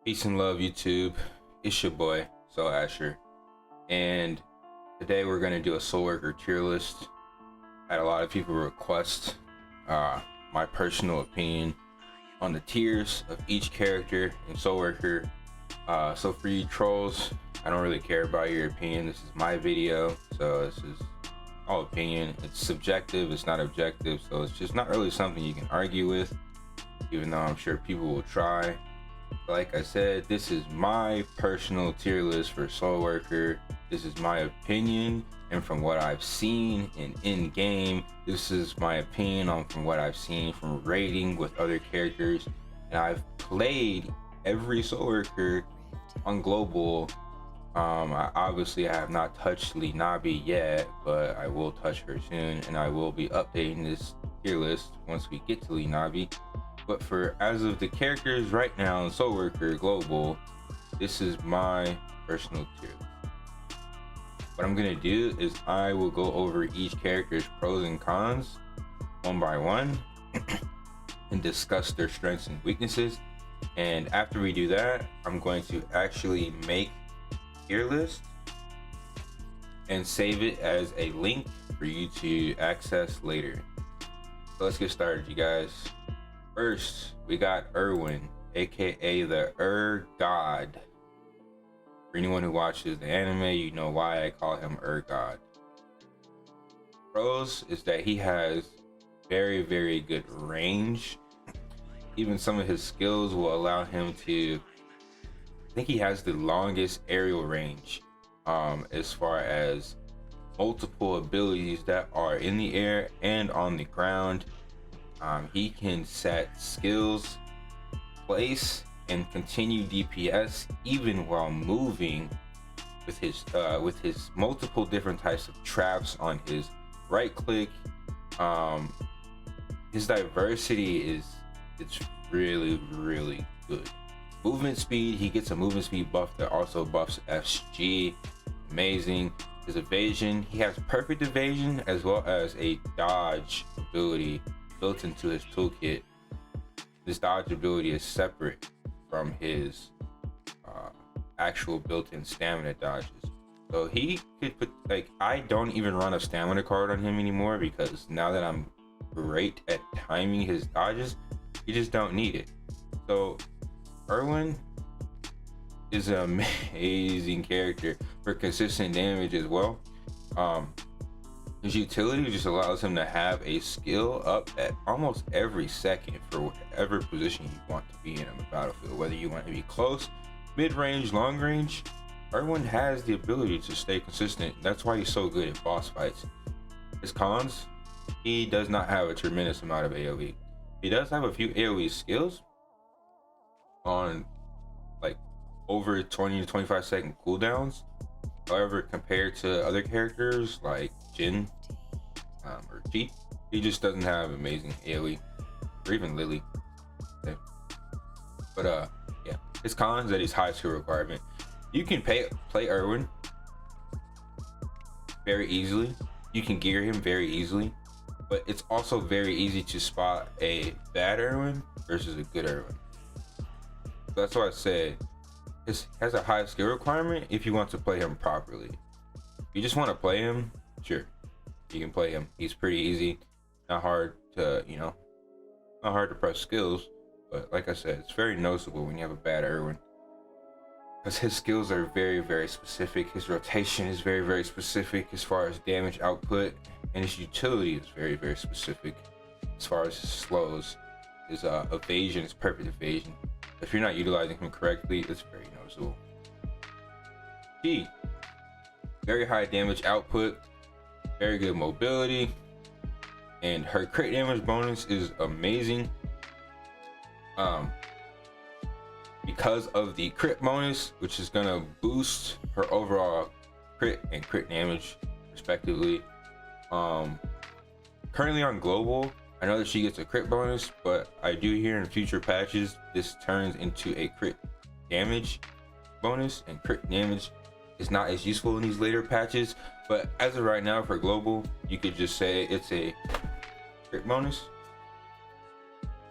Peace and love, YouTube. It's your boy, Soul Asher, and today we're gonna do a Soulworker tier list. Had a lot of people request my personal opinion on the tiers of each character in Soulworker. So for you trolls, I don't really care about your opinion. This is my video, so this is all opinion. It's subjective, it's not objective, so it's just not really something you can argue with, even though I'm sure people will try. Like I said, this is my personal tier list for Soulworker. This is my opinion, and from what I've seen in game, this is my opinion on from what I've seen from raiding with other characters. And I've played every Soulworker on global. I obviously have not touched Lee Nabi yet, but I will touch her soon, and I will be updating this tier list once we get to Lee Nabi. But for as of the characters right now in Soulworker Global, this is my personal tier list. What I'm gonna do is I will go over each character's pros and cons one by one and discuss their strengths and weaknesses. And after we do that, I'm going to actually make a tier list and save it as a link for you to access later. So let's get started, you guys. First, we got Erwin, aka the God. For anyone who watches the anime, you know why I call him God. Pros is that he has very good range. Even some of his skills will allow him to, I think he has the longest aerial range as far as multiple abilities that are in the air and on the ground. He can set skills, place, and continue DPS even while moving with his multiple different types of traps on his right click. His diversity it's really good. Movement speed, he gets a movement speed buff that also buffs SG. Amazing. His evasion, he has perfect evasion as well as a dodge ability built into his toolkit. This dodge ability is separate from his actual built-in stamina dodges. So he could put, like, I don't even run a stamina card on him anymore because now that I'm great at timing his dodges, you just don't need it. So Erwin is an amazing character for consistent damage as well. His utility just allows him to have a skill up at almost every second for whatever position you want to be in on the battlefield. Whether you want to be close, mid-range, long range, Erwin has the ability to stay consistent. That's why he's so good at boss fights. His cons, he does not have a tremendous amount of AoE. He does have a few AoE skills on like over 20 to 25 second cooldowns. However, compared to other characters like Jin or G, he just doesn't have amazing AoE, or even Lily. Okay. But yeah, his cons that he's high skill requirement. You can play Erwin very easily. You can gear him very easily, but it's also very easy to spot a bad Erwin versus a good Erwin. So that's why I said it has a high skill requirement if you want to play him properly. If you just want to play him, sure, you can play him. He's pretty easy, not hard to, not hard to press skills. But like I said, it's very noticeable when you have a bad Erwin, because his skills are very specific. His rotation is very specific as far as damage output, and his utility is very specific as far as his slows. His evasion is perfect evasion. If you're not utilizing him correctly, it's very noticeable. G, very high damage output, very good mobility, and her crit damage bonus is amazing. Because of the crit bonus, which is gonna boost her overall crit and crit damage respectively. Currently on global, I know that she gets a crit bonus, but I do hear in future patches this turns into a crit damage bonus, and crit damage is not as useful in these later patches. But as of right now for global, you could just say it's a crit bonus.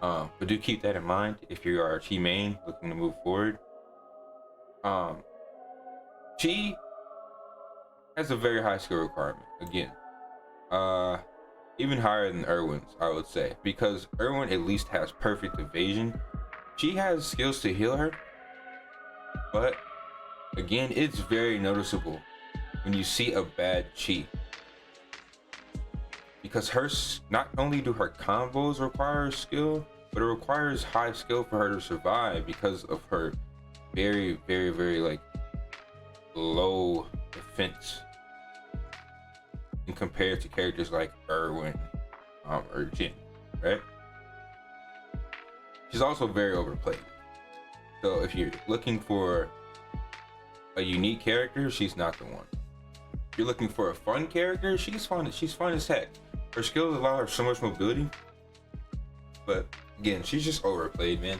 But do keep that in mind if you are a T main looking to move forward. Um, she has a very high skill requirement. Again, uh, even higher than Erwin's, I would say, because Erwin at least has perfect evasion. She has skills to heal her, but again, it's very noticeable when you see a bad chi, because not only do her combos require skill, but it requires high skill for her to survive because of her very, very, very like low defense in compared to characters like Erwin, or Jin, right? She's also very overplayed. So if you're looking for a unique character, she's not the one. If you're looking for a fun character, she's fun. She's fun as heck. Her skills allow her so much mobility, but again, she's just overplayed, man.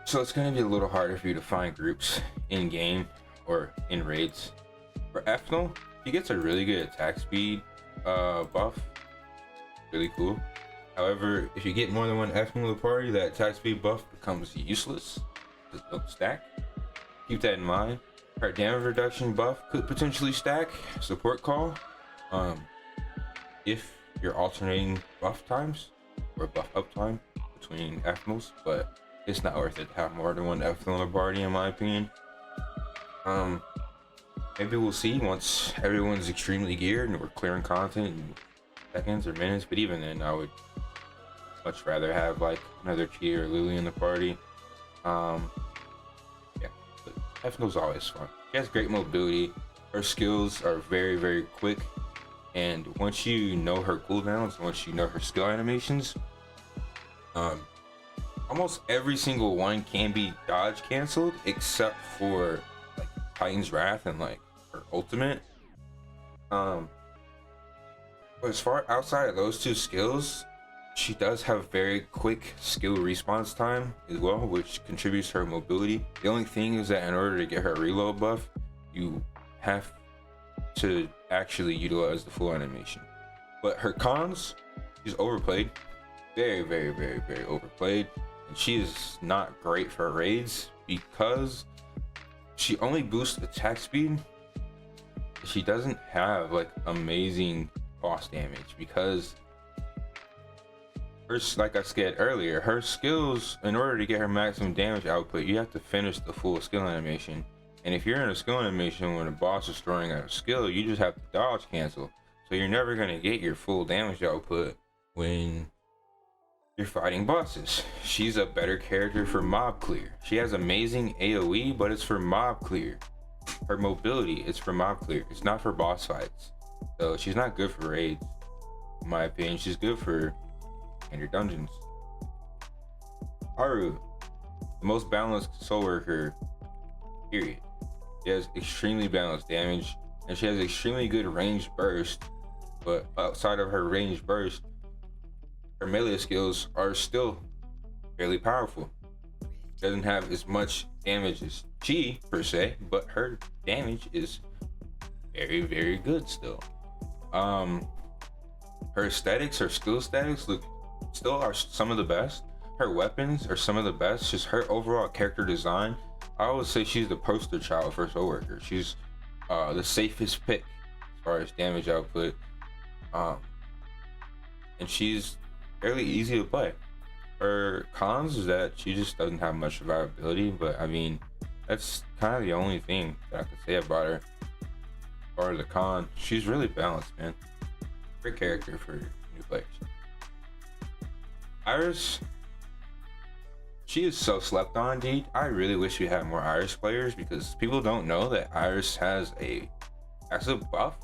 So it's gonna be a little harder for you to find groups in game or in raids. For Ethno, he gets a really good attack speed buff. Really cool. However, if you get more than one Ethno in the party, that attack speed buff becomes useless. Just don't stack. Keep that in mind. Her damage reduction buff could potentially stack. Support call. If you're alternating buff times or buff up time between Ethnos, but it's not worth it to have more than one Ethno in the party, in my opinion. Maybe we'll see once everyone's extremely geared and we're clearing content in seconds or minutes, but even then I would much rather have like another Chi or Lily in the party. Yeah, but Ethno's always fun. She has great mobility. Her skills are very, very quick, and once you know her cooldowns, once you know her skill animations, almost every single one can be dodge canceled except for like Titan's Wrath and like her ultimate. But as far outside of those two skills, she does have very quick skill response time as well, which contributes to her mobility. The only thing is that in order to get her reload buff, you have to actually utilize the full animation. But her cons, she's overplayed. Very, very, very, very overplayed. And she is not great for raids because she only boosts attack speed. She doesn't have like amazing boss damage because her, like I said earlier, her skills, in order to get her maximum damage output, you have to finish the full skill animation. And if you're in a skill animation when a boss is throwing out a skill, you just have to dodge cancel. So you're never going to get your full damage output when you're fighting bosses. She's a better character for mob clear. She has amazing AoE, but it's for mob clear. Her mobility is for mob clear. It's not for boss fights. So she's not good for raids, in my opinion. She's good for standard dungeons. Haru, the most balanced Soulworker, period. She has extremely balanced damage, and she has extremely good ranged burst, but outside of her ranged burst, her melee skills are still fairly powerful. She doesn't have as much damage as Chi per se, but her damage is very, very good still. Her aesthetics, her skill aesthetics still are some of the best. Her weapons are some of the best. Just her overall character design, I always say she's the poster child for Soulworker. She's the safest pick as far as damage output, and she's fairly easy to play. Her cons is that she just doesn't have much survivability, but I mean, that's kind of the only thing that I could say about her. As far as the con, she's really balanced, man. Great character for new players. Iris, she is so slept on, dude. I really wish we had more Iris players because people don't know that Iris has a passive buff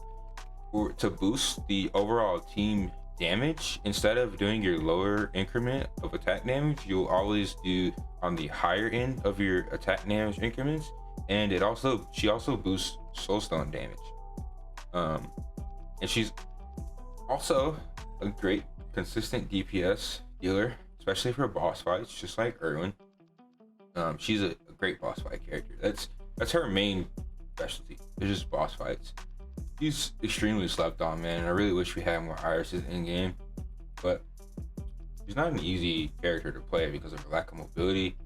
to boost the overall team damage. Instead of doing your lower increment of attack damage, you'll always do on the higher end of your attack damage increments, and she also boosts soulstone damage. And she's also a great consistent DPS dealer, especially for boss fights, just like Erwin. She's a great boss fight character. That's her main specialty. It's just boss fights. She's extremely slept on, man, and I really wish we had more Irises in game, but she's not an easy character to play because of her lack of mobility.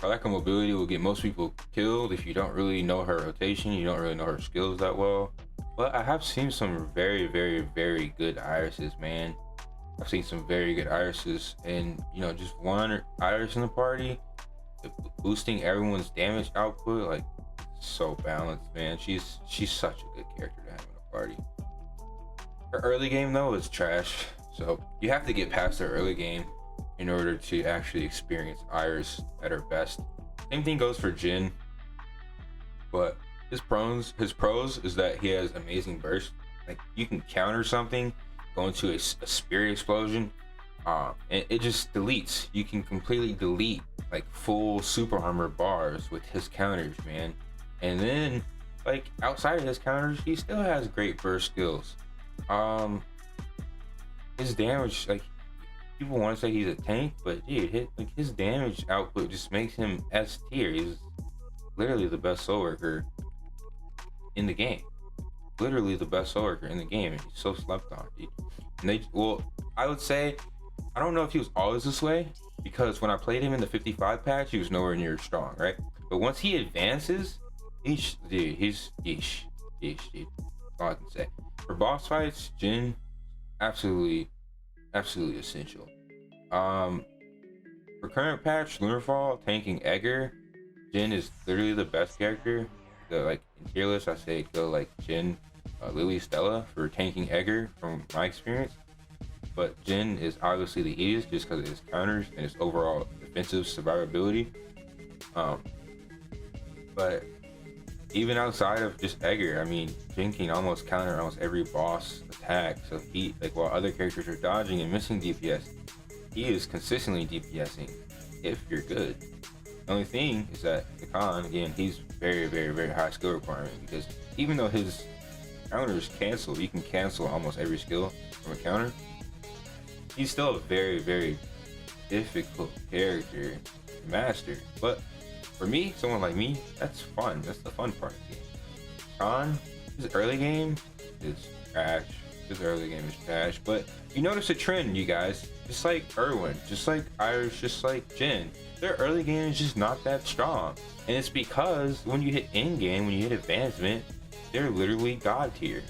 Her lack of mobility will get most people killed if you don't really know her rotation, you don't really know her skills that well. But I have seen some very, very, very good irises, man. I've seen some very good irises, and you know, just one iris in the party, boosting everyone's damage output, like so balanced, man. She's such a good character to have in a party. Her early game though is trash, so you have to get past her early game in order to actually experience Iris at her best. Same thing goes for Jin, but his pros is that he has amazing burst. Like you can counter something, go into a spirit explosion, and it just deletes. You can completely delete like full super armor bars with his counters, man. And then like outside of his counters, he still has great burst skills. His damage, like people want to say he's a tank, but dude, his damage output just makes him S tier. He's literally the best Soulworker in the game. Literally the best Soulworker in the game, and he's so slept on, dude. And I would say, I don't know if he was always this way, because when I played him in the 55 patch, he was nowhere near strong, right? But once he advances, he's yeesh, dude. That's all I can say. For boss fights, Jin, absolutely essential. For current patch, Lunarfall, tanking Edgar, Jin is literally the best character. Like in tier list, I say go like Jin, Lily, Stella for tanking Edgar from my experience. But Jin is obviously the easiest just because of his counters and his overall defensive survivability. But even outside of just Edgar, I mean, Jin can almost counter almost every boss attack. So he, like, while other characters are dodging and missing DPS, he is consistently DPSing if you're good. The only thing is that the con, again, he's very, very, very high skill requirement, because even though his counters cancel, you can cancel almost every skill from a counter, he's still a very, very difficult character to master. But for me, someone like me, that's fun. That's the fun part of the game. Con, his early game is trash. But you notice a trend, you guys. Just like Erwin, just like Irish, just like Jin. Their early game is just not that strong. And it's because when you hit endgame, when you hit advancement, they're literally god tier.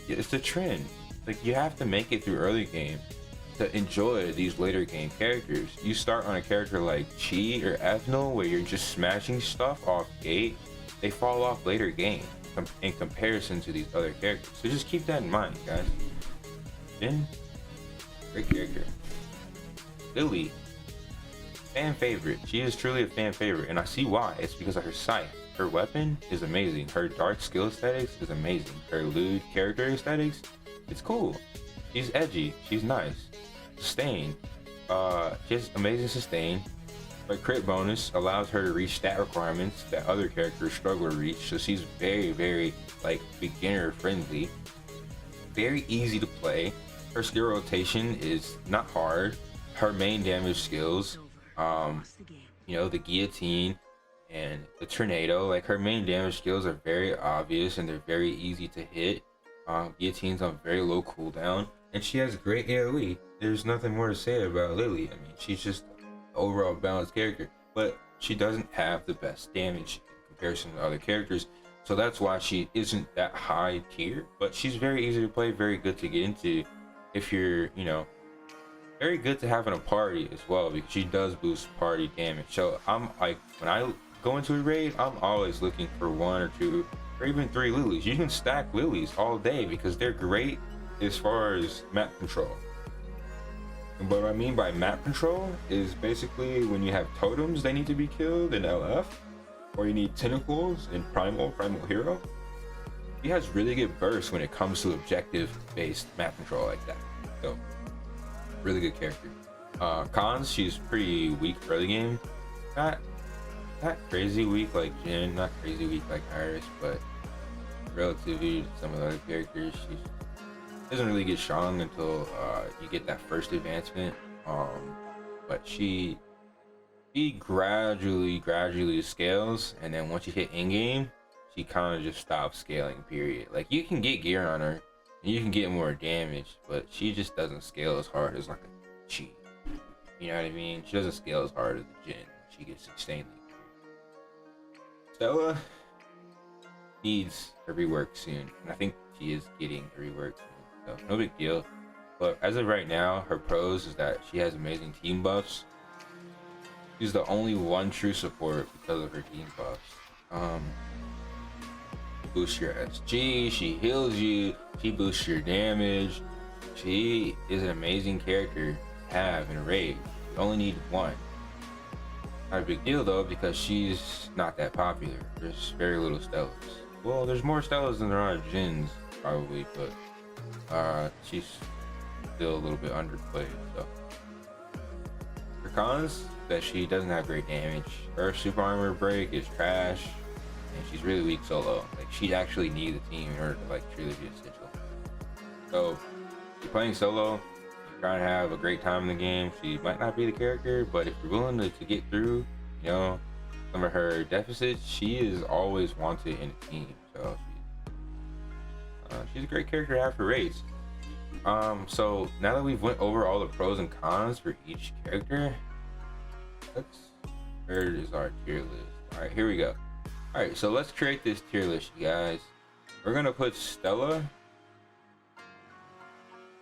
It's the trend. Like, you have to make it through early game to enjoy these later game characters. You start on a character like Chi or Ethno where you're just smashing stuff off gate, they fall off later game in comparison to these other characters. So just keep that in mind, guys. Jin, great character. Lily, fan favorite. She is truly a fan favorite, and I see why. It's because of her sight. Her weapon is amazing. Her dark skill aesthetics is amazing. Her lewd character aesthetics, it's cool. She's edgy. She's nice. Sustain. She has amazing sustain. Her crit bonus allows her to reach stat requirements that other characters struggle to reach. So she's very, very like beginner friendly. Very easy to play. Her skill rotation is not hard. Her main damage skills, you know, the guillotine and the tornado, like her main damage skills are very obvious and they're very easy to hit. Guillotines on very low cooldown, and she has great AoE. There's nothing more to say about Lily. I mean, she's just an overall balanced character, but she doesn't have the best damage in comparison to other characters. So that's why she isn't that high tier, but she's very easy to play, very good to get into if you're, you know, very good to have in a party as well, because she does boost party damage. So I'm like, when I go into a raid, I'm always looking for 1 or 2 or even 3 lilies. You can stack lilies all day because they're great as far as map control. And what I mean by map control is basically when you have totems they need to be killed in LF, or you need tentacles in Primal Hero. He has really good bursts when it comes to objective based map control like that. So really good character. Cons, she's pretty weak early game. Not crazy weak like Jin, not crazy weak like Iris, but relatively to some of the other characters, she doesn't really get strong until you get that first advancement. But she gradually scales, and then once you hit in-game, she kind of just stops scaling, period. Like, you can get gear on her and you can get more damage, but she just doesn't scale as hard as like a Chi. You know what I mean? She doesn't scale as hard as the Jin. She she gets sustained. Stella needs a rework soon, and I think she is getting a rework soon, so no big deal. But as of right now, her pros is that she has amazing team buffs. She's the only one true support because of her team buffs. Boosts your SG, she heals you, she boosts your damage. She is an amazing character to have in a raid. You only need one. Not a big deal though, because she's not that popular. There's very little Stellas. Well, there's more Stellas than there are Jins, probably, but she's still a little bit underplayed. So her cons, that she doesn't have great damage. Her super armor break is trash, and she's really weak solo. Like, she actually needs a team in order to like truly be essential. So if you're playing solo, you're trying to have a great time in the game, she might not be the character, but if you're willing to get through, you know, some of her deficits, she is always wanted in a team. So she's a great character to have for raids. So now that we've went over all the pros and cons for each character, where is our tier list? All right, here we go. All right, so let's create this tier list, you guys. We're gonna put Stella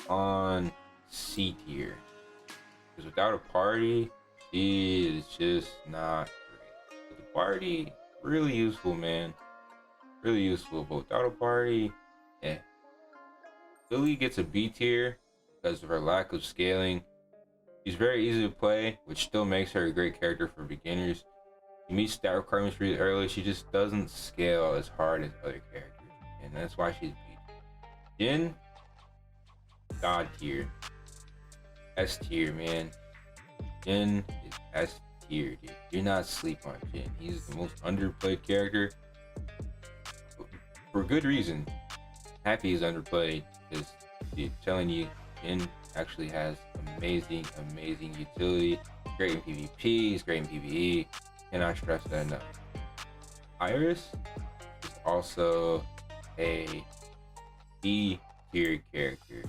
on C tier, because without a party, she is just not great. With the party, really useful, man, really useful, but without a party, yeah. Lily gets a B tier because of her lack of scaling. She's very easy to play, which still makes her a great character for beginners. She meets stat requirements really early. She just doesn't scale as hard as other characters, and that's why she's B. Jin, God tier, S tier, man. Jin is S tier, dude. Do not sleep on Jin. He's the most underplayed character for good reason. Happy is underplayed because, dude, telling you, Jin actually has amazing utility. Great in PvP, he's great in PvE. Cannot stress that enough. Iris is also a B tier character.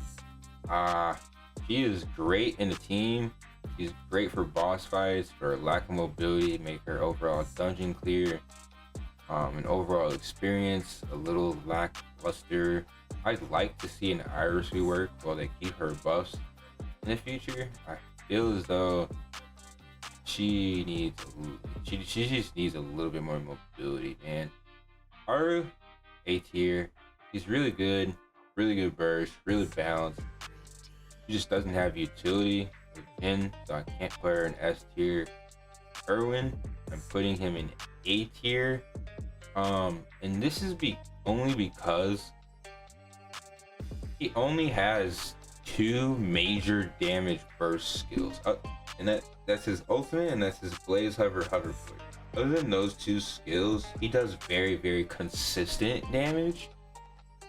She is great in the team. She's great for boss fights, for lack of mobility, make her overall dungeon clear, and overall experience a little lackluster. I'd like to see an Iris rework while they keep her buffs in the future. I feel as though she just needs a little bit more mobility, man. Haru, A tier. He's really good burst, really balanced. She just doesn't have utility with Jin, so I can't put her in S tier. Erwin, I'm putting him in A tier. And this is only because he only has 2 major damage burst skills, and that's his ultimate, and that's his Blaze Hover Foot. Other than those 2 skills, he does very consistent damage.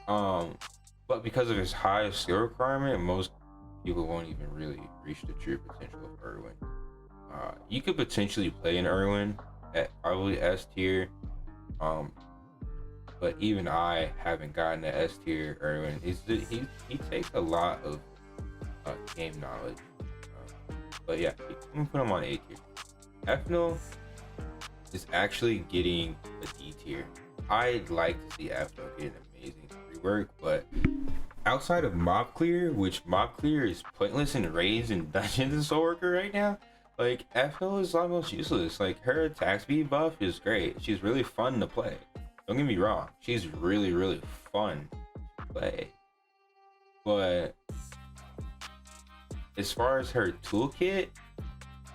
But because of his high skill requirement, most people won't even really reach the true potential of Erwin. You could potentially play an Erwin at probably S tier, but even I haven't gotten the S tier Erwin. He takes a lot of game knowledge. But yeah, I'm gonna put him on A tier. Ethno is actually getting a D tier. I'd like to see Ethno get an amazing rework, but outside of mob clear, which mob clear is pointless in raids and dungeons and Soulworker right now, like, Ethno is almost useless. Like, her attack speed buff is great. She's really fun to play. Don't get me wrong, she's really fun to play. But as far as her toolkit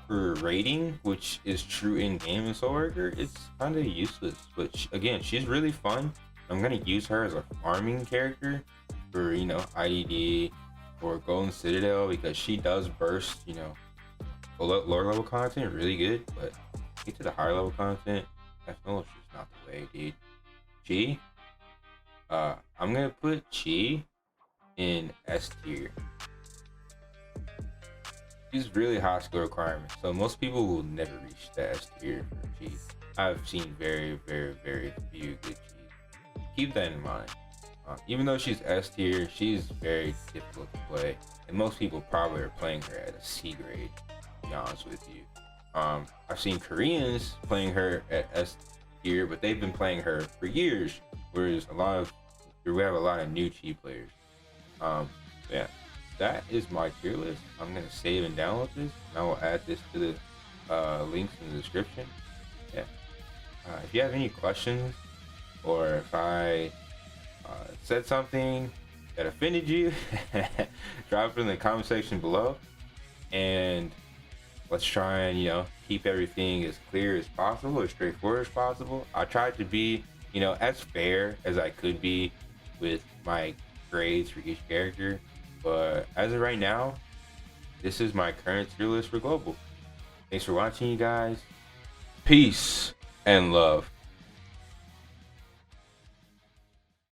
for raiding, which is true in game in Soulworker, it's kind of useless. But again, she's really fun. I'm gonna use her as a farming character for, you know, IED or Golden Citadel, because she does burst, you know, lower level content really good, but get to the higher level content, Ethno is just not the way, dude. Chi, I'm gonna put Chi in S tier. She's really high skill requirement, so most people will never reach the S tier for Chi. I've seen very few good Chi. Keep that in mind. Even though she's S tier, she's very difficult to play, and most people probably are playing her at a C grade, to be honest with you. I've seen Koreans playing her at S tier, but they've been playing her for years. Whereas we have a lot of new Chi players. Yeah, that is my tier list. I'm gonna save and download this, and I will add this to the links in the description. Yeah. If you have any questions, or if I said something that offended you, drop it in the comment section below, and let's try and keep everything as clear as possible, as straightforward as possible. I tried to be as fair as I could be with my grades for each character, but as of right now, this is my current tier list for global. Thanks for watching, you guys. Peace and love.